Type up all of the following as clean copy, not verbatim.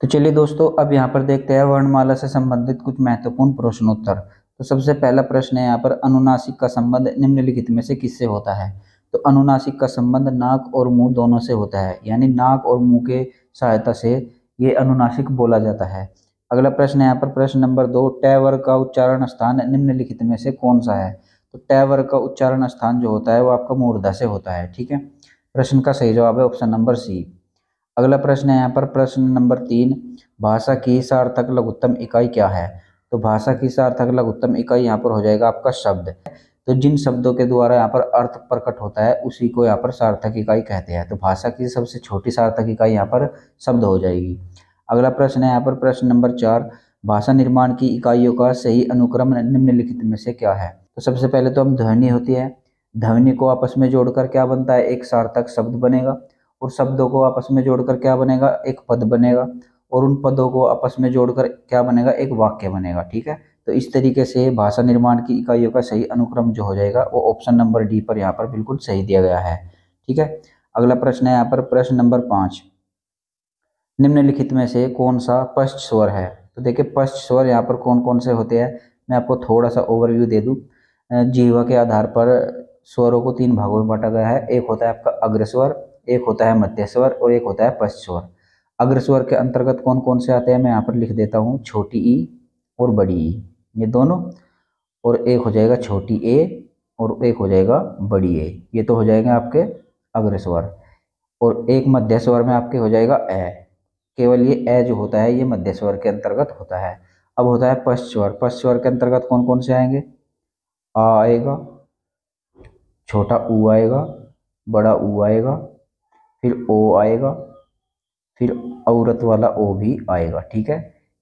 तो चलिए दोस्तों, अब यहाँ पर देखते हैं वर्णमाला से संबंधित कुछ महत्वपूर्ण प्रश्नोत्तर। तो सबसे पहला प्रश्न है यहाँ पर, अनुनासिक का संबंध निम्नलिखित में से किससे होता है। तो अनुनासिक का संबंध नाक और मुंह दोनों से होता है, यानी नाक और मुंह के सहायता से ये अनुनासिक बोला जाता है। अगला प्रश्न है यहाँ पर प्रश्न नंबर 2, ट वर्ग का उच्चारण स्थान निम्नलिखित में से कौन सा है। तो ट वर्ग का उच्चारण स्थान जो होता है वो आपका मूर्धा से होता है। ठीक है, प्रश्न का सही जवाब है ऑप्शन नंबर सी। अगला प्रश्न है यहाँ पर प्रश्न नंबर 3, भाषा की सार्थक लघुत्तम इकाई क्या है। तो भाषा की सार्थक लघुत्तम इकाई यहाँ पर हो जाएगा आपका शब्द। तो जिन शब्दों के द्वारा यहाँ पर अर्थ प्रकट होता है उसी को यहाँ पर सार्थक इकाई कहते हैं। तो भाषा की सबसे छोटी सार्थक इकाई यहाँ पर शब्द हो जाएगी। अगला प्रश्न है यहाँ पर प्रश्न नंबर 4, भाषा निर्माण की इकाइयों का सही अनुक्रम निम्नलिखित में से क्या है। तो सबसे पहले तो हम ध्वनि होती है, ध्वनि को आपस में जोड़कर क्या बनता है, एक सार्थक शब्द बनेगा। और शब्दों को आपस में जोड़कर क्या बनेगा, एक पद बनेगा। और उन पदों को आपस में जोड़कर क्या बनेगा, एक वाक्य बनेगा। ठीक है, तो इस तरीके से भाषा निर्माण की इकाइयों का सही अनुक्रम जो हो जाएगा वो ऑप्शन नंबर डी पर यहाँ पर बिल्कुल सही दिया गया है। ठीक है, अगला प्रश्न है यहाँ पर प्रश्न नंबर 5, निम्नलिखित में से कौन सा पश्च स्वर है। तो देखिए पश्च स्वर यहाँ पर कौन कौन से होते हैं, मैं आपको थोड़ा सा ओवरव्यू दे दूँ। जीवा के आधार पर स्वरों को 3 भागों में बांटा गया है। एक होता है आपका अग्रस्वर, एक होता है मध्य स्वर और एक होता है पश्च स्वर। अग्रस्वर के अंतर्गत कौन कौन से आते हैं मैं यहाँ पर लिख देता हूँ, छोटी ई और बड़ी ई, ये दोनों। और एक हो जाएगा छोटी ए और एक हो जाएगा बड़ी ए, ये तो हो जाएंगे आपके अग्रस्वर। और एक मध्य स्वर में आपके हो जाएगा ए, केवल ये ए जो होता है ये मध्य स्वर के अंतर्गत होता है। अब होता है पश्च स्वर, पश्च स्वर के अंतर्गत कौन कौन से आएंगे, आ आएगा, छोटा ऊ आएगा, बड़ा ऊ आएगा, फिर ओ आएगा, फिर औरत वाला ओ भी आएगा। ठीक है,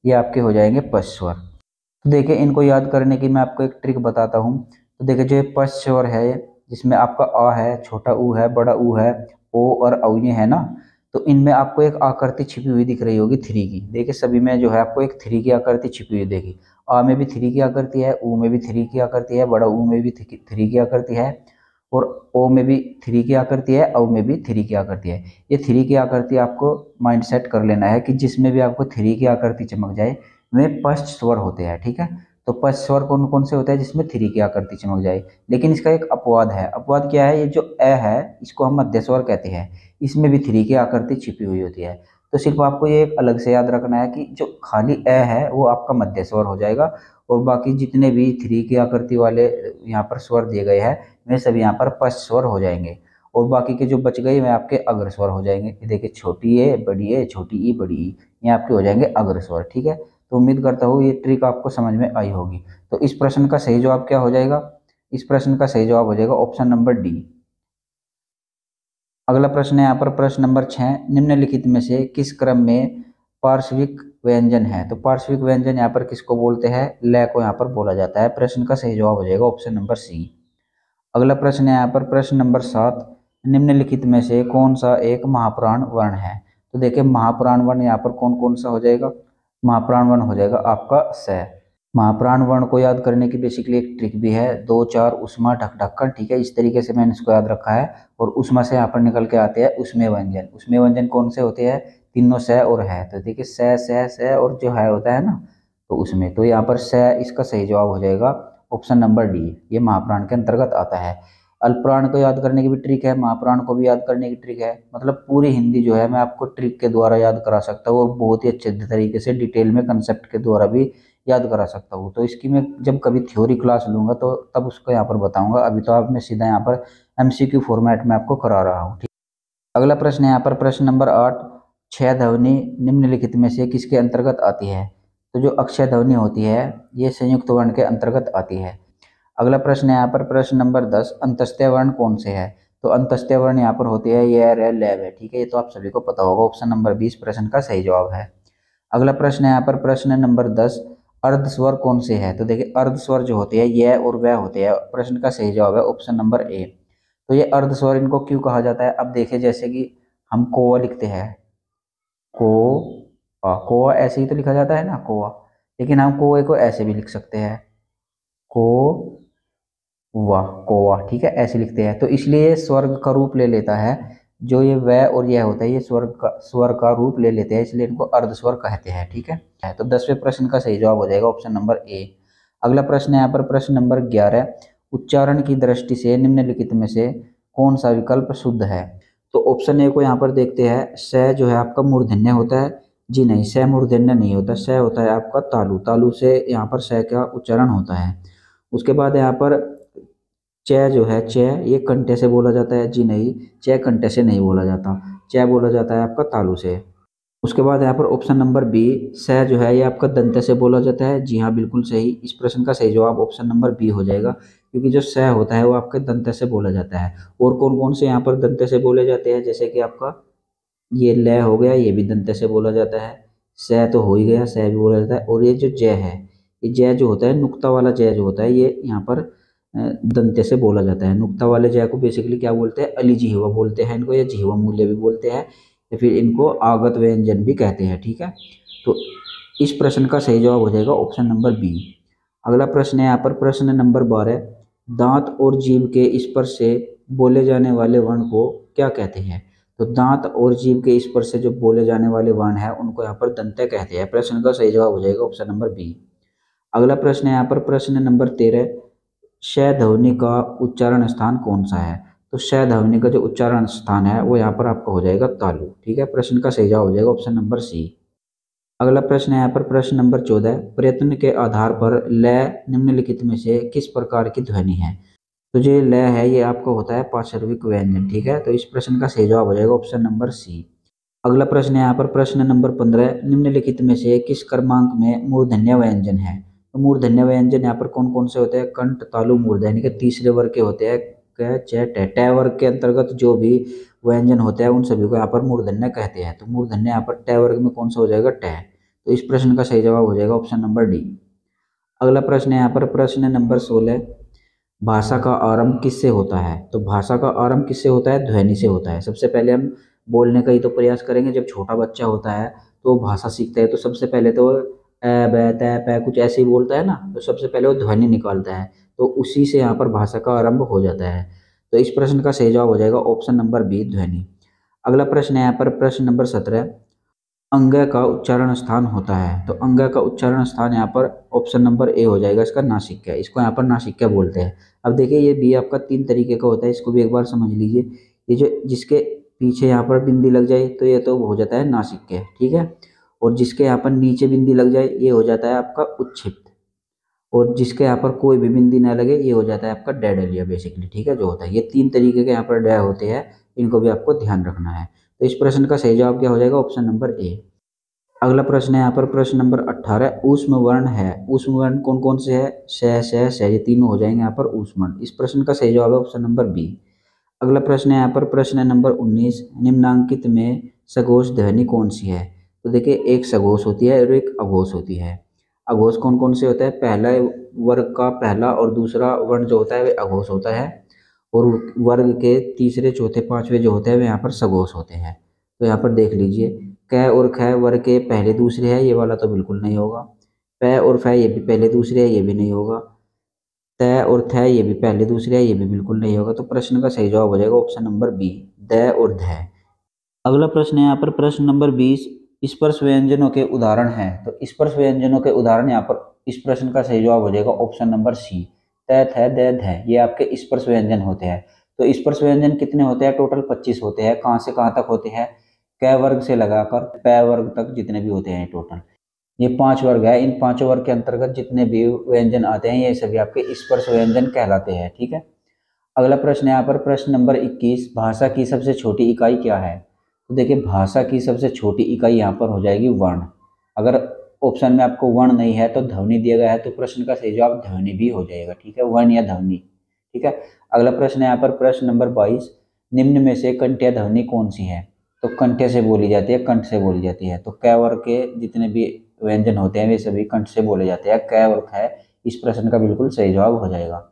ये आपके हो जाएंगे पश्च स्वर। तो देखिए इनको याद करने की मैं आपको एक ट्रिक बताता हूँ। तो देखिए जो पश्च स्वर है जिसमें आपका आ है, छोटा ऊ है, बड़ा ऊ है, ओ और औ ये है ना। तो इनमें आपको एक आकृति छिपी हुई दिख रही होगी 3 की। देखिए सभी में जो है आपको एक 3 की आकृति छिपी हुई देगी। आ में भी 3 की आकृति है, ऊ में भी 3 की आकृति है, बड़ा ऊ में भी 3 की आकृति है, और ओ में भी 3 की आकृति है, औ में भी 3 की आकृति है। ये 3 की आकृति आपको माइंड सेट कर लेना है कि जिसमें भी आपको 3 की आकृति चमक जाए वे पश्च स्वर होते हैं। ठीक है, तो पश्च स्वर कौन कौन से होते हैं, जिसमें 3 की आकृति चमक जाए। लेकिन इसका एक अपवाद है। अपवाद क्या है, ये जो ए है इसको हम मध्य स्वर कहते हैं, इसमें भी 3 की आकृति छिपी हुई होती है। तो सिर्फ आपको ये एक अलग से याद रखना है कि जो खाली ए है वो आपका मध्य स्वर हो जाएगा, और बाकी जितने भी 3 की आकृति वाले यहाँ पर स्वर दिए गए हैं वे सभी यहाँ पर पश्च स्वर हो जाएंगे। और बाकी के जो बच गए वे आपके अग्र स्वर हो जाएंगे। ये देखिए छोटी ए बड़ी ए, छोटी ई बड़ी ई, ये आपके हो जाएंगे अग्र स्वर। ठीक है, तो उम्मीद करता हूँ ये ट्रिक आपको समझ में आई होगी। तो इस प्रश्न का सही जवाब क्या हो जाएगा, इस प्रश्न का सही जवाब हो जाएगा ऑप्शन नंबर डी। अगला प्रश्न है यहाँ पर प्रश्न नंबर 6, निम्नलिखित में से किस क्रम में पार्श्विक व्यंजन है। तो पार्श्विक व्यंजन यहाँ पर किसको बोलते हैं, लय को यहाँ पर बोला जाता है। प्रश्न का सही जवाब हो जाएगा ऑप्शन नंबर सी। अगला प्रश्न है यहाँ पर प्रश्न नंबर 7, निम्नलिखित में से कौन सा एक महाप्राण वर्ण है। तो देखिए महाप्राण वर्ण यहाँ पर कौन कौन सा हो जाएगा, महाप्राण वर्ण हो जाएगा आपका स। महाप्राण वर्ण को याद करने की बेसिकली एक ट्रिक भी है, 2 4 उष्मा ढक ढक्कन। ठीक है, इस तरीके से मैंने इसको याद रखा है। और उष्मा से यहाँ पर निकल के आते हैं उसमें व्यंजन। उसमें व्यंजन कौन से होते हैं, तीनों स और है। तो देखिए स और जो है होता है ना, तो उसमें तो यहाँ पर स इसका सही जवाब हो जाएगा ऑप्शन नंबर डी, ये महाप्राण के अंतर्गत आता है। अल्पप्राण को याद करने की भी ट्रिक है, महाप्राण को भी याद करने की ट्रिक है। मतलब पूरी हिंदी जो है मैं आपको ट्रिक के द्वारा याद करा सकता हूँ, और बहुत ही अच्छे तरीके से डिटेल में कंसेप्ट के द्वारा भी याद करा सकता हूँ। तो इसकी मैं जब कभी थ्योरी क्लास लूंगा तो तब उसको यहाँ पर बताऊंगा। अभी तो आप मैं सीधा यहाँ पर MCQ फॉर्मेट में आपको करा रहा हूँ। ठीक, अगला प्रश्न है यहाँ पर प्रश्न नंबर 8, क्षय ध्वनि निम्नलिखित में से किसके अंतर्गत आती है। तो जो अक्षय ध्वनि होती है ये संयुक्त वर्ण के अंतर्गत आती है। अगला प्रश्न है यहाँ पर प्रश्न नंबर 10, अंतस्त्य वर्ण कौन से है। तो अंतस्त्य वर्ण यहाँ पर होती है ये रे लैब है। ठीक है, ये तो आप सभी को पता होगा, ऑप्शन नंबर 20 प्रश्न का सही जवाब है। अगला प्रश्न है यहाँ पर प्रश्न नंबर 10, अर्ध स्वर कौन से है। तो देखिए अर्ध स्वर जो होते हैं ये और वह होते हैं। प्रश्न का सही जवाब है ऑप्शन नंबर ए। तो ये अर्ध स्वर इनको क्यों कहा जाता है, अब देखिए जैसे कि हम कोआ लिखते हैं, को कोआ ऐसे ही तो लिखा जाता है ना कोआ, लेकिन हम कोए को ऐसे भी लिख सकते हैं, को वाह कोवा। ठीक है, ऐसे लिखते हैं। तो इसलिए स्वर्ग का रूप ले लेता है जो ये व और यह होता है ये स्वर का रूप ले लेते हैं, इसलिए इनको अर्धस्वर कहते हैं। ठीक है, तो 10वें प्रश्न का सही जवाब हो जाएगा ऑप्शन नंबर ए। अगला प्रश्न है यहाँ पर प्रश्न नंबर 11, उच्चारण की दृष्टि से निम्नलिखित में से कौन सा विकल्प शुद्ध है। तो ऑप्शन ए को यहाँ पर देखते हैं, स जो है आपका मूर्धन्य होता है। जी नहीं, स मूर्धन्य नहीं होता, स होता है आपका तालु, तालु से यहाँ पर स का उच्चारण होता है। उसके बाद यहाँ पर च जो है, च ये कंठे से बोला जाता है। जी नहीं, च कंठे से नहीं बोला जाता, च बोला जाता है आपका तालु से। उसके बाद यहाँ पर ऑप्शन नंबर बी, स जो है ये आपका दंत से बोला जाता है। जी हाँ, बिल्कुल सही। इस प्रश्न का सही जवाब ऑप्शन नंबर बी हो जाएगा, क्योंकि जो स होता है वो आपके दंत से बोला जाता है। और कौन कौन से यहाँ पर दंत से बोले जाते हैं, जैसे कि आपका ये ल हो गया, ये भी दंत से बोला जाता है। स तो हो ही गया, स भी बोला जाता है। और ये जो ज है, ये ज जो होता है, नुक्ता वाला ज जो होता है, ये यहाँ पर दंते से बोला जाता है। नुक्ता वाले ज को बेसिकली क्या बोलते हैं, अलिजिह्वा बोलते हैं इनको, या जिह्वा मूल्य भी बोलते हैं, या फिर इनको आगत व्यंजन भी कहते हैं। ठीक है, तो इस प्रश्न का सही जवाब हो जाएगा ऑप्शन नंबर बी। अगला प्रश्न है यहाँ पर प्रश्न नंबर 12, दांत और जीभ के स्पर्श से बोले जाने वाले वर्ण को क्या कहते हैं। तो दांत और जीभ के स्पर्श से जो बोले जाने वाले वर्ण है उनको यहाँ पर दंते कहते हैं। प्रश्न का सही जवाब हो जाएगा ऑप्शन नंबर बी। अगला प्रश्न है यहाँ पर प्रश्न नंबर 13, श ध्वनि का उच्चारण स्थान कौन सा है। तो श ध्वनि का जो उच्चारण स्थान है वो यहाँ पर आपका हो जाएगा तालु। ठीक है, प्रश्न का सही जवाब हो जाएगा ऑप्शन नंबर सी। अगला प्रश्न है यहाँ पर प्रश्न नंबर 14, प्रयत्न के आधार पर ल निम्नलिखित में से किस प्रकार की ध्वनि है। तो जो ल है ये आपका होता है पार्श्विक व्यंजन। ठीक है, तो इस प्रश्न का सही जवाब हो जाएगा ऑप्शन नंबर सी। अगला प्रश्न है यहाँ पर प्रश्न नंबर 15, निम्नलिखित में से किस क्रमांक में मूर्धन्य व्यंजन है। तो मूर्धन्य व्यंजन यहाँ पर कौन कौन से होते हैं, कंठ तालु मूर्धन्य, यानी कि तीसरे वर्ग के होते हैं। क च ट, ट वर्ग के अंतर्गत जो भी व्यंजन होते हैं उन सभी को यहाँ पर मूर्धन्य कहते हैं। तो मूर्धन्य यहाँ पर ट वर्ग में कौन सा हो जाएगा, ट। तो इस प्रश्न का सही जवाब हो जाएगा ऑप्शन नंबर डी। अगला प्रश्न है यहाँ पर प्रश्न नंबर 16, भाषा का आरंभ किससे होता है। तो भाषा का आरंभ किससे होता है, ध्वनि से होता है। सबसे पहले हम बोलने का ही तो प्रयास करेंगे। जब छोटा बच्चा होता है तो भाषा सीखता है, तो सबसे पहले तो ए ब त प कुछ ऐसे ही बोलता है ना, तो सबसे पहले वो ध्वनि निकालता है, तो उसी से यहाँ पर भाषा का आरंभ हो जाता है। तो इस प्रश्न का सही जवाब हो जाएगा ऑप्शन नंबर बी, ध्वनि। अगला प्रश्न है यहाँ पर प्रश्न नंबर 17, अंग का उच्चारण स्थान होता है। तो अंग का उच्चारण स्थान यहाँ पर ऑप्शन नंबर ए हो जाएगा, इसका नासिका। इसको यहाँ पर नासिका बोलते हैं। अब देखिए ये बी आपका 3 तरीके का होता है, इसको भी एक बार समझ लीजिए। ये जो जिसके पीछे यहाँ पर बिंदी लग जाए तो ये तो हो जाता है नासिका। ठीक है, और जिसके यहाँ पर नीचे बिंदी लग जाए ये हो जाता है आपका उच्छिष्ट, और जिसके यहाँ पर कोई भी बिंदी ना लगे ये हो जाता है आपका डैडलिया बेसिकली। ठीक है, जो होता है ये 3 तरीके के यहाँ पर डै होते हैं, इनको भी आपको ध्यान रखना है। तो इस प्रश्न का सही जवाब क्या हो जाएगा, ऑप्शन नंबर ए। अगला प्रश्न है यहाँ पर प्रश्न नंबर 18, ऊष्म वर्ण है। ऊष्म वर्ण कौन कौन से है, श ये तीनों हो जाएंगे यहाँ पर ऊष्म वर्ण। इस प्रश्न का सही जवाब है ऑप्शन नंबर बी। अगला प्रश्न है यहाँ पर प्रश्न नंबर 19, निम्नांकित में सघोष ध्वनि कौन सी है। तो देखिए एक सघोष होती है और एक अघोष होती है। अघोष कौन कौन से होता है, पहला वर्ग का पहला और दूसरा वर्ण जो होता है वह अघोष होता है, और वर्ग के तीसरे चौथे पांचवे जो होते हैं वे यहाँ पर सघोष होते हैं। तो यहाँ पर देख लीजिए, क और ख वर्ग के पहले दूसरे है, ये वाला तो बिल्कुल नहीं होगा। प और फ ये भी पहले दूसरे है, ये भी नहीं होगा। त और थ ये भी पहले दूसरे है, ये भी बिल्कुल नहीं होगा। तो प्रश्न का सही जवाब हो जाएगा ऑप्शन नंबर बी, द और ध। अगला प्रश्न है यहाँ पर प्रश्न नंबर 20, स्पर्श व्यंजनों के उदाहरण हैं। तो स्पर्श व्यंजनों के उदाहरण यहाँ पर इस प्रश्न का सही जवाब हो जाएगा ऑप्शन नंबर सी, त थ द ध, ये आपके स्पर्श व्यंजन होते हैं। तो स्पर्श व्यंजन कितने होते हैं, टोटल 25 होते हैं। कहाँ से कहाँ तक होते हैं, क वर्ग से लगाकर प वर्ग तक जितने भी होते हैं टोटल, ये 5 वर्ग है। इन 5 वर्ग के अंतर्गत जितने भी व्यंजन आते हैं ये सभी आपके स्पर्श व्यंजन कहलाते हैं। ठीक है, अगला प्रश्न है यहाँ पर प्रश्न नंबर 21, भाषा की सबसे छोटी इकाई क्या है। तो देखिए भाषा की सबसे छोटी इकाई यहाँ पर हो जाएगी वर्ण। अगर ऑप्शन में आपको वर्ण नहीं है तो ध्वनि दिया गया है, तो प्रश्न का सही जवाब ध्वनि भी हो जाएगा। ठीक है, वर्ण या ध्वनि। ठीक है, अगला प्रश्न है यहाँ पर प्रश्न नंबर 22, निम्न में से कंठ्य ध्वनि कौन सी है। तो कंठ्य से बोली जाती है, कंठ से बोली जाती है। तो क वर्ग के जितने भी व्यंजन होते हैं वे सभी कंठ से बोले जाते हैं, क और ख। इस प्रश्न का बिल्कुल सही जवाब हो जाएगा।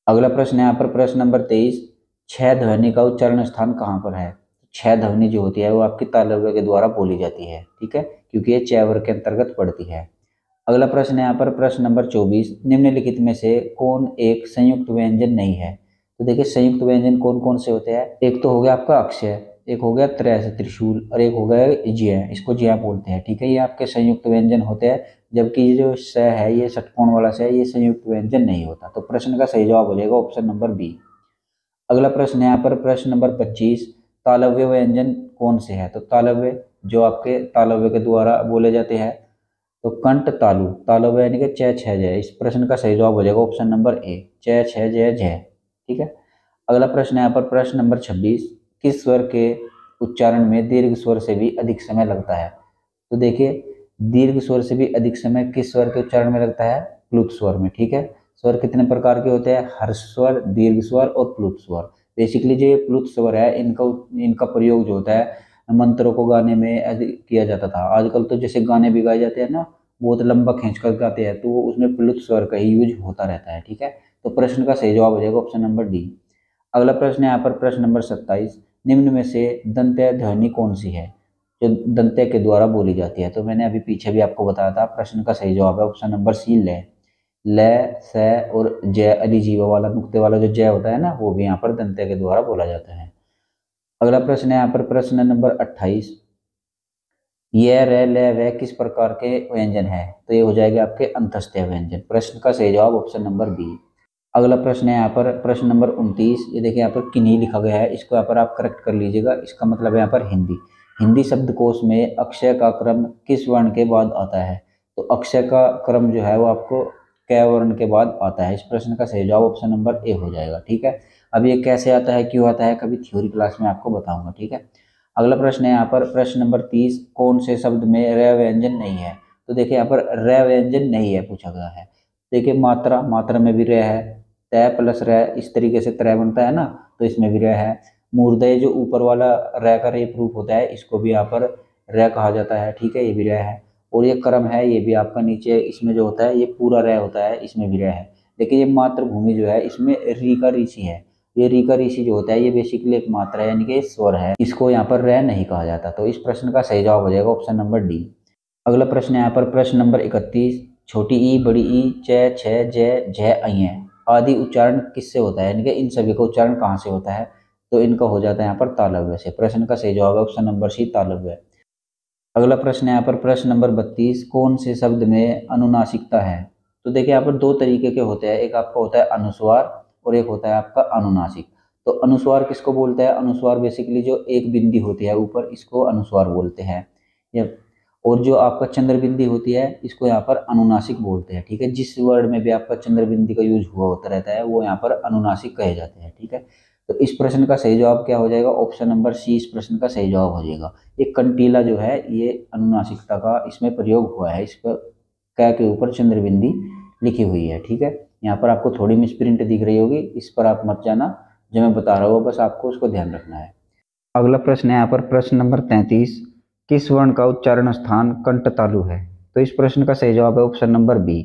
अगला प्रश्न है यहाँ पर प्रश्न नंबर 23, छह ध्वनि का उच्चारण स्थान कहाँ पर है। छह ध्वनि जो होती है वो आपकी तालव्य के द्वारा बोली जाती है। ठीक है, क्योंकि ये च वर्ग के अंतर्गत पड़ती है। अगला प्रश्न है यहाँ पर प्रश्न नंबर 24, निम्नलिखित में से कौन एक संयुक्त व्यंजन नहीं है। तो देखिए संयुक्त व्यंजन कौन कौन से होते हैं, एक तो हो गया आपका अक्षय, एक हो गया त्रैस त्रिशूल और एक हो गया ज्य, इसको ज्या बोलते हैं, ठीक है। ये आपके संयुक्त व्यंजन होते हैं, जबकि ये जो स है, ये षटकोण वाला स है, ये संयुक्त व्यंजन नहीं होता। तो प्रश्न का सही जवाब हो जाएगा ऑप्शन नंबर बी। अगला प्रश्न है यहाँ पर प्रश्न नंबर 25, तालव्य व्यंजन कौन से है? तो तालव्य जो आपके तालव्य के द्वारा बोले जाते हैं, तो कंठ तालु, तालव्य यानी कि च छ जय। इस प्रश्न का सही जवाब हो जाएगा ऑप्शन नंबर ए, च छ जय जय, ठीक है। अगला प्रश्न है यहाँ पर प्रश्न नंबर 26, किस स्वर के उच्चारण में दीर्घ स्वर से भी अधिक समय लगता है? तो देखिए, दीर्घ स्वर से भी अधिक समय किस स्वर के उच्चारण में लगता है? प्लुत स्वर में, ठीक है। स्वर कितने प्रकार के होते हैं? हर्ष स्वर, दीर्घ स्वर और प्लुत स्वर। बेसिकली जो ये प्लुत स्वर है, इनका प्रयोग जो होता है मंत्रों को गाने में किया जाता था। आजकल तो जैसे गाने भी गाए जाते हैं ना, बहुत लंबा खींच कर गाते हैं, तो उसमें प्लुत स्वर का ही यूज होता रहता है, ठीक है। तो प्रश्न का सही जवाब हो जाएगा ऑप्शन नंबर डी। अगला प्रश्न है यहाँ पर प्रश्न नंबर 27, निम्न में से दंत्य ध्वनि कौन सी है जो दंत्य के द्वारा बोली जाती है? तो मैंने अभी पीछे भी आपको बताया था, प्रश्न का सही जवाब है ऑप्शन नंबर सी, ल। ल, स और जय, अलिजीवा वाला नुक्ते वाला जो जय होता है ना, वो भी यहाँ पर दंत्य के द्वारा बोला जाता है। अगला प्रश्न है यहाँ पर प्रश्न नंबर 28, यह र ल व किस प्रकार के व्यंजन है? तो ये हो जाएगा आपके अंतस्त्य व्यंजन। प्रश्न का सही जवाब ऑप्शन नंबर बी। अगला प्रश्न है यहाँ पर प्रश्न नंबर 29, ये देखिए यहाँ पर किन्हीं लिखा गया है, इसको यहाँ पर आप करेक्ट कर लीजिएगा। इसका मतलब है यहाँ पर हिंदी। हिंदी शब्दकोश में अक्षय का क्रम किस वर्ण के बाद आता है? तो अक्षय का क्रम जो है वो आपको क वर्ण के बाद आता है। इस प्रश्न का सही जवाब ऑप्शन नंबर ए हो जाएगा, ठीक है। अब ये कैसे आता है, क्यों आता है, कभी थ्योरी क्लास में आपको बताऊंगा, ठीक है। अगला प्रश्न है यहाँ पर प्रश्न नंबर 30, कौन से शब्द में र व्यंजन नहीं है? तो देखिए यहाँ पर र व्यंजन नहीं है पूछा गया है। देखिए मात्रा, मात्रा में भी र है, तय प्लस र इस तरीके से त्रय बनता है ना, तो इसमें भी र है। मूर्धय जो ऊपर वाला र का रे प्रूफ होता है, इसको भी यहाँ पर र कहा जाता है, ठीक है, ये भी र है। और ये क्रम है, ये भी आपका नीचे इसमें जो होता है ये पूरा र होता है, इसमें भी र है। देखिए ये मातृभूमि जो है इसमें री का ऋषि है, ये री का ऋषि जो होता है ये बेसिकली एक मात्रा है, यानी कि स्वर है, इसको यहाँ पर र नहीं कहा जाता। तो इस प्रश्न का सही जवाब हो जाएगा ऑप्शन नंबर डी। अगला प्रश्न है यहाँ पर प्रश्न नंबर 31, छोटी ई, बड़ी ई, च छ जय झ अय आदि उच्चारण किससे होता है? यानी कि इन सभी का उच्चारण कहाँ से होता है? तो इनका हो जाता है यहाँ पर तालव्य से। प्रश्न का सही जवाब है ऑप्शन नंबर सी, तालव्य। अगला प्रश्न है यहाँ पर प्रश्न नंबर 32, कौन से शब्द में अनुनासिकता है? तो देखिए यहाँ पर दो तरीके के होते हैं, एक आपका होता है अनुस्वार और एक होता है आपका अनुनासिक। तो अनुस्वार किसको बोलते हैं? अनुस्वार बेसिकली जो एक बिंदी होती है ऊपर, इसको अनुस्वार बोलते हैं। या और जो आपका चंद्र बिंदी होती है, इसको यहाँ पर अनुनासिक बोलते हैं, ठीक है। जिस वर्ड में भी आपका चंद्र बिंदी का यूज हुआ होता रहता है, वो यहाँ पर अनुनासिक कहे जाते हैं, ठीक है। तो इस प्रश्न का सही जवाब क्या हो जाएगा? ऑप्शन नंबर सी इस प्रश्न का सही जवाब हो जाएगा। ये कंटीला जो है ये अनुनासिकता का इसमें प्रयोग हुआ है, इस पर क के ऊपर चंद्र बिंदी लिखी हुई है, ठीक है। यहाँ पर आपको थोड़ी मिसप्रिंट दिख रही होगी, इस पर आप मत जाना, जो मैं बता रहा हूँ बस आपको उसको ध्यान रखना है। अगला प्रश्न है यहाँ पर प्रश्न नंबर 33, किस वर्ण का उच्चारण स्थान कंठ तालु है? तो इस प्रश्न का सही जवाब है ऑप्शन नंबर बी।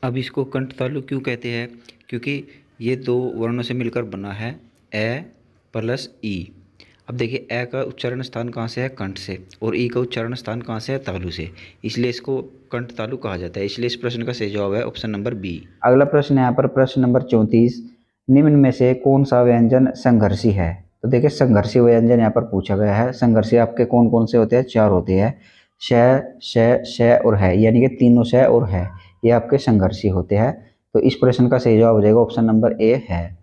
अब इसको कंठ तालु क्यों कहते हैं? क्योंकि ये दो वर्णों से मिलकर बना है, ए प्लस ई। अब देखिए ए का उच्चारण स्थान कहाँ से है? कंठ से, और ई का उच्चारण स्थान कहाँ से है? तालु से, इसलिए इसको कंठ तालु कहा जाता है। इसलिए इस प्रश्न का सही जवाब है ऑप्शन नंबर बी। अगला प्रश्न है यहाँ पर प्रश्न नंबर 34, निम्न में से कौन सा व्यंजन संघर्षी है? तो देखिए संघर्षी व्यंजन यहाँ पर पूछा गया है। संघर्षी आपके कौन कौन से होते हैं? चार होते हैं, श श श और है, यानी कि तीनों श और है, ये आपके संघर्षी होते हैं। तो इस प्रश्न का सही जवाब हो जाएगा ऑप्शन नंबर ए है।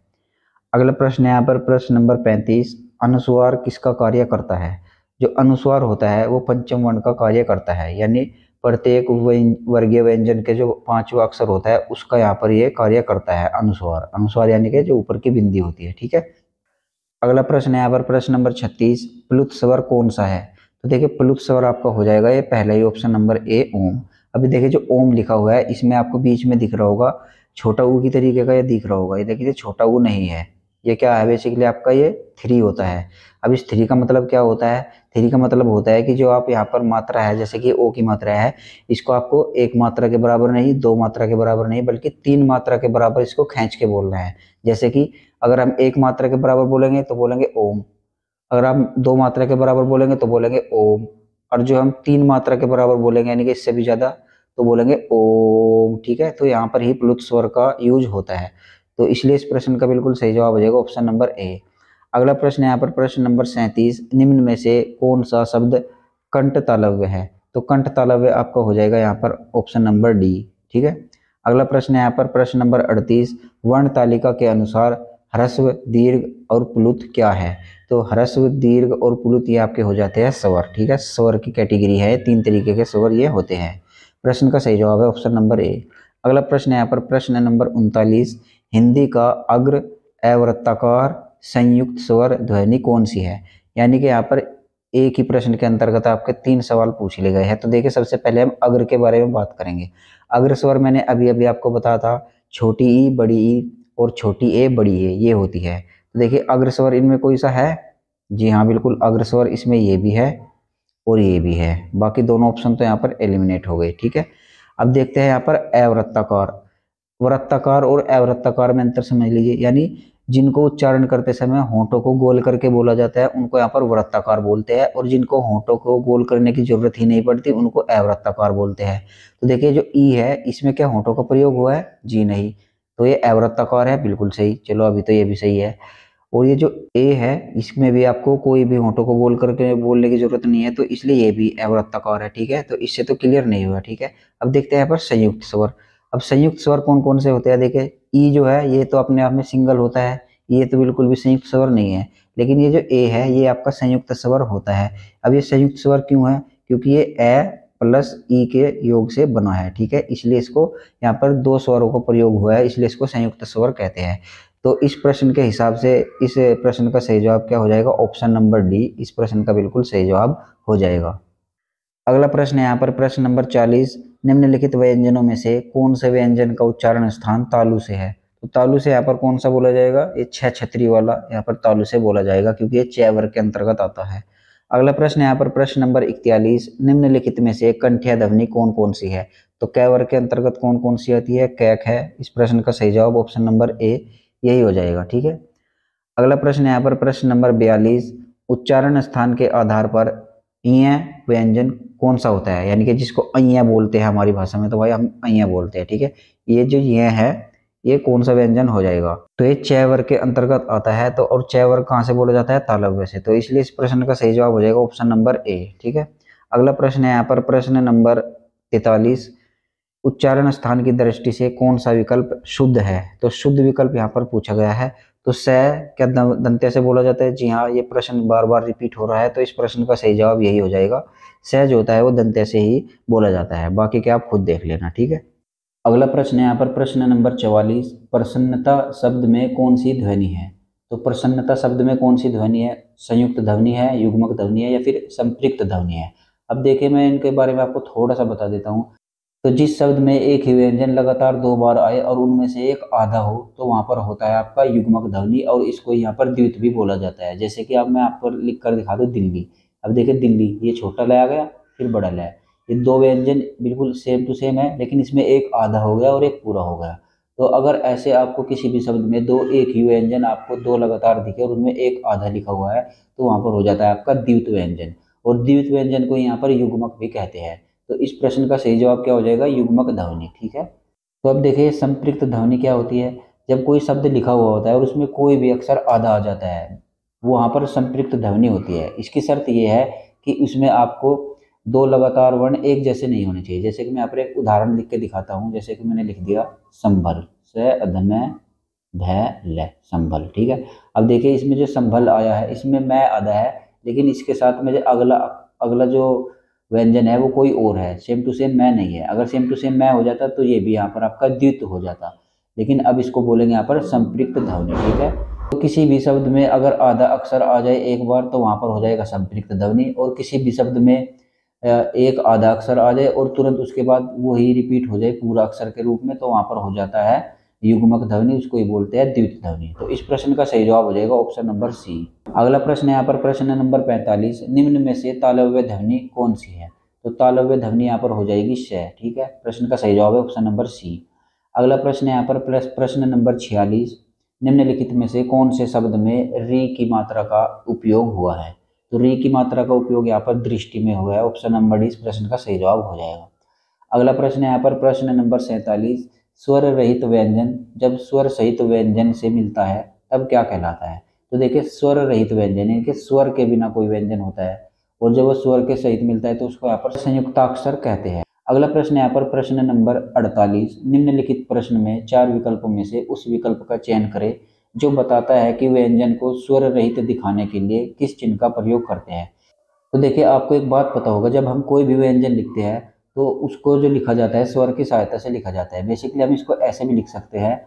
अगला प्रश्न है यहाँ पर प्रश्न नंबर 35, अनुस्वार किसका कार्य करता है? जो अनुस्वार होता है वो पंचम वर्ण का कार्य करता है, यानी प्रत्येक वर्गीय व्यंजन के जो पांचवा अक्षर होता है उसका यहाँ पर ये कार्य करता है अनुस्वार। अनुस्वार यानी कि जो ऊपर की बिंदी होती है, ठीक है। अगला प्रश्न है यहाँ पर प्रश्न नंबर 36, प्लुत स्वर कौन सा है? तो देखिए प्लुत स्वर आपका हो जाएगा ये पहला ही ऑप्शन नंबर ए, ओम। अभी देखिए जो ओम लिखा हुआ है इसमें आपको बीच में दिख रहा होगा छोटा ऊ की तरीके का, ये दिख रहा होगा, ये देखिए छोटा ऊ नहीं है, ये क्या है? बेसिकली आपका ये थ्री होता है। अब इस थ्री का मतलब क्या होता है? थ्री का मतलब होता है कि जो आप यहाँ पर मात्रा है, जैसे कि ओ की मात्रा है, इसको आपको एक मात्रा के बराबर नहीं, दो मात्रा के बराबर नहीं, बल्कि तीन मात्रा के बराबर इसको खींच के बोलना है। जैसे कि अगर हम एक मात्रा के बराबर बोलेंगे तो बोलेंगे ओम, अगर हम दो मात्रा के बराबर बोलेंगे तो बोलेंगे ओम, और जो हम तीन मात्रा के बराबर बोलेंगे यानी कि इससे भी ज्यादा तो बोलेंगे ओम, ठीक है। तो यहाँ पर ही प्लुत स्वर का यूज होता है, तो इसलिए इस प्रश्न का बिल्कुल सही जवाब हो जाएगा ऑप्शन नंबर ए। अगला प्रश्न है यहाँ पर प्रश्न नंबर 37, निम्न में से कौन सा शब्द कंठ तालव्य है? तो कंठ तालव्य आपका हो जाएगा यहाँ पर ऑप्शन नंबर डी। ठीक है। अगला प्रश्न है यहाँ पर प्रश्न नंबर 38, वर्ण तालिका के अनुसार ह्रस्व, दीर्घ और प्लुत क्या है? तो ह्रस्व, दीर्घ और प्लुत ये आपके हो जाते हैं स्वर। ठीक है, स्वर की कैटेगरी है, 3 तरीके के स्वर ये होते हैं। प्रश्न का सही जवाब है ऑप्शन नंबर ए। अगला प्रश्न है यहाँ पर प्रश्न नंबर 39, हिंदी का अग्र अवृत्ताकार संयुक्त स्वर ध्वनि कौन सी है? यानी कि यहाँ पर एक ही प्रश्न के अंतर्गत आपके 3 सवाल पूछ लिए गए हैं। तो देखिए सबसे पहले हम अग्र के बारे में बात करेंगे। अग्र स्वर मैंने अभी अभी आपको बताया था, छोटी ई, बड़ी ई और छोटी ए, बड़ी ए ये होती है। तो देखिए अग्र स्वर इनमें कोई सा है? जी हाँ बिल्कुल, अग्र स्वर इसमें ये भी है और ये भी है। बाकी दोनों ऑप्शन तो यहाँ पर एलिमिनेट हो गए। ठीक है। अब देखते हैं यहाँ पर अवृत्ताकार। वृत्ताकार और अवृत्ताकार में अंतर समझ लीजिए। यानी जिनको उच्चारण करते समय होंठों को गोल करके बोला जाता है उनको यहाँ पर वृत्ताकार बोलते हैं, और जिनको होंठों को गोल करने की जरूरत ही नहीं पड़ती उनको अवृत्ताकार बोलते हैं। तो देखिए जो ई है इसमें क्या होंठों का प्रयोग हुआ है? जी नहीं, तो ये अवृत्ताकार है, बिल्कुल सही। चलो अभी तो ये भी सही है। और ये जो ए है इसमें भी आपको कोई भी होंठों को गोल करके बोलने की जरूरत नहीं है, तो इसलिए ये भी अवृत्ताकार है। ठीक है, तो इससे तो क्लियर नहीं हुआ। ठीक है। अब देखते हैं यहाँ पर संयुक्त स्वर। अब संयुक्त स्वर कौन कौन से होते हैं? देखिए ई जो है ये तो अपने आप में सिंगल होता है, ये तो बिल्कुल भी संयुक्त स्वर नहीं है। लेकिन ये जो ए है ये आपका संयुक्त स्वर होता है। अब ये संयुक्त स्वर क्यों है? क्योंकि ये ए प्लस ई के योग से बना है। ठीक है, इसलिए इसको यहाँ पर 2 स्वरों का प्रयोग हुआ है, इसलिए इसको संयुक्त स्वर कहते हैं। तो इस प्रश्न के हिसाब से इस प्रश्न का सही जवाब क्या हो जाएगा? ऑप्शन नंबर डी इस प्रश्न का बिल्कुल सही जवाब हो जाएगा। अगला प्रश्न है यहाँ पर प्रश्न नंबर 40, निम्नलिखित व्यंजनों में से कौन से व्यंजन का उच्चारण स्थान तालु से है? तो तालु से यहाँ पर कौन सा बोला जाएगा? ये 6 छतरी वाला यहाँ पर तालु से बोला जाएगा, क्योंकि ये च वर्ग के अंतर्गत आता है। अगला प्रश्न है यहाँ पर प्रश्न नंबर 41, निम्नलिखित में से कंठ्या ध्वनि कौन कौन सी है? तो कै वर्ग के अंतर्गत कौन कौन सी आती है? कैक है। इस प्रश्न का सही जवाब ऑप्शन नंबर ए यही हो जाएगा। ठीक है। अगला प्रश्न है यहाँ पर प्रश्न नंबर 42, उच्चारण स्थान के आधार पर ईय व्यंजन कौन सा होता है? यानी कि जिसको अइया बोलते हैं हमारी भाषा में, तो भाई हम अइया बोलते हैं। ठीक है, ये जो ये है ये कौन सा व्यंजन हो जाएगा? तो ये च वर्ग के अंतर्गत आता है। तो और च वर्ग कहाँ से बोला जाता है? तालव्य से। तो इसलिए इस प्रश्न का सही जवाब हो जाएगा ऑप्शन नंबर ए। ठीक है। अगला प्रश्न है यहाँ पर प्रश्न नंबर 43, उच्चारण स्थान की दृष्टि से कौन सा विकल्प शुद्ध है? तो शुद्ध विकल्प यहाँ पर पूछा गया है। तो स क्या दंत्य से बोला जाता है? जी हाँ, ये प्रश्न बार बार रिपीट हो रहा है, तो इस प्रश्न का सही जवाब यही हो जाएगा। स जो होता है वो दंत्य से ही बोला जाता है, बाकी क्या आप खुद देख लेना। ठीक है। अगला प्रश्न है यहाँ पर प्रश्न नंबर 44, प्रसन्नता शब्द में कौन सी ध्वनि है? तो प्रसन्नता शब्द में कौन सी ध्वनि है? संयुक्त ध्वनि है, युग्मक ध्वनि है, या फिर संपृक्त ध्वनि है? अब देखिए मैं इनके बारे में आपको थोड़ा सा बता देता हूँ। तो जिस शब्द में एक ही व्यंजन लगातार 2 बार आए और उनमें से एक आधा हो, तो वहां पर होता है आपका युग्मक ध्वनि, और इसको यहाँ पर द्वित भी बोला जाता है। जैसे कि अब मैं आपको लिख कर दिखा दूँ दिल्ली। अब देखिए दिल्ली, ये छोटा ल आ गया फिर बड़ा ल, ये 2 व्यंजन बिल्कुल सेम टू सेम है, लेकिन इसमें एक आधा हो गया और एक पूरा हो गया। तो अगर ऐसे आपको किसी भी शब्द में 2 एक ही व्यंजन आपको 2 लगातार दिखे और उनमें एक आधा लिखा हुआ है, तो वहां पर हो जाता है आपका द्वित व्यंजन। और द्वित व्यंजन को यहाँ पर युग्मक भी कहते हैं। तो इस प्रश्न का सही जवाब क्या हो जाएगा? युग्मक ध्वनि। ठीक है। तो अब देखिए संपृक्त ध्वनि क्या होती है? जब कोई शब्द लिखा हुआ होता है और उसमें कोई भी अक्षर आधा आ जाता है, वो वहाँ पर संपृक्त ध्वनि होती है। इसकी शर्त ये है कि उसमें आपको 2 लगातार वर्ण एक जैसे नहीं होने चाहिए। जैसे कि मैं यहाँ पर एक उदाहरण लिख के दिखाता हूँ। जैसे कि मैंने लिख दिया संभल, स अधम भ ल, संभल। ठीक है। अब देखिए इसमें जो संभल आया है इसमें मैं आधा है, लेकिन इसके साथ में जो अगला अगला जो व्यंजन है वो कोई और है, सेम टू सेम मैं नहीं है। अगर सेम टू सेम मैं हो जाता तो ये भी यहाँ पर आपका द्वित हो जाता, लेकिन अब इसको बोलेंगे यहाँ पर संपृक्त ध्वनि। ठीक है। तो किसी भी शब्द में अगर आधा अक्षर आ जाए एक बार तो वहाँ पर हो जाएगा संपृक्त ध्वनि, और किसी भी शब्द में एक आधा अक्षर आ जाए और तुरंत उसके बाद वही रिपीट हो जाए पूरा अक्षर के रूप में, तो वहाँ पर हो जाता है युग्मक ध्वनि, उसको ही बोलते हैं द्वित ध्वनि। तो इस प्रश्न का सही जवाब हो जाएगा ऑप्शन नंबर सी। अगला प्रश्न है यहाँ पर प्रश्न नंबर 45, निम्न में से तालव्य ध्वनि कौन सी है? तो तालव्य ध्वनि यहाँ पर हो जाएगी श। ठीक है। प्रश्न का सही जवाब है ऑप्शन नंबर सी। अगला प्रश्न है यहाँ पर प्रश्न नंबर 46, निम्नलिखित में से कौन से शब्द में री की मात्रा का उपयोग हुआ है? तो री की मात्रा का उपयोग यहाँ पर दृष्टि में हुआ है। ऑप्शन नंबर डी इस प्रश्न का सही जवाब हो जाएगा। अगला प्रश्न है यहाँ पर प्रश्न नंबर 47, स्वर रहित व्यंजन जब स्वर सहित व्यंजन से मिलता है तब क्या कहलाता है? तो देखिए स्वर रहित व्यंजन, यानी कि स्वर के बिना कोई व्यंजन होता है, और जब वो स्वर के सहित मिलता है तो उसको यहाँ पर संयुक्ताक्षर कहते हैं। अगला प्रश्न यहाँ पर प्रश्न नंबर 48, निम्नलिखित प्रश्न में 4 विकल्पों में से उस विकल्प का चयन करें जो बताता है कि व्यंजन को स्वर रहित दिखाने के लिए किस चिन्ह का प्रयोग करते हैं। तो देखिए आपको एक बात पता होगा, जब हम कोई भी व्यंजन लिखते हैं तो उसको जो लिखा जाता है स्वर की सहायता से लिखा जाता है। बेसिकली हम इसको ऐसे भी लिख सकते हैं,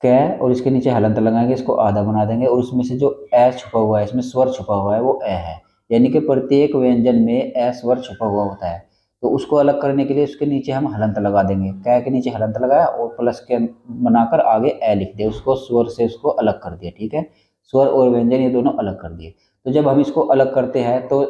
क और इसके नीचे हलंत लगाएंगे, इसको आधा बना देंगे, और उसमें से जो ए छुपा हुआ है, इसमें स्वर छुपा हुआ है, वो ए है। यानी कि प्रत्येक व्यंजन में ए स्वर छुपा हुआ होता है। तो उसको अलग करने के लिए उसके नीचे हम हलंत लगा देंगे, क के नीचे हलंत लगाया और प्लस के बनाकर आगे ए लिख दिया, उसको स्वर से उसको अलग कर दिया। ठीक है, स्वर और व्यंजन ये दोनों अलग कर दिए। तो जब हम इसको अलग करते हैं तो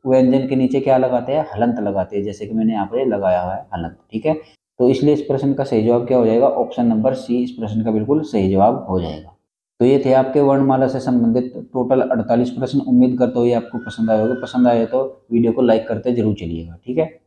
व्यंजन के नीचे क्या लगाते हैं, हलंत लगाते हैं, जैसे कि मैंने यहाँ पर लगाया हुआ है हलंत। ठीक है, तो इसलिए इस प्रश्न का सही जवाब क्या हो जाएगा, ऑप्शन नंबर सी इस प्रश्न का बिल्कुल सही जवाब हो जाएगा। तो ये थे आपके वर्णमाला से संबंधित टोटल 48 प्रश्न। उम्मीद करता हूँ ये आपको पसंद आए होंगे। पसंद आए तो वीडियो को लाइक करते जरूर चलिएगा। ठीक है।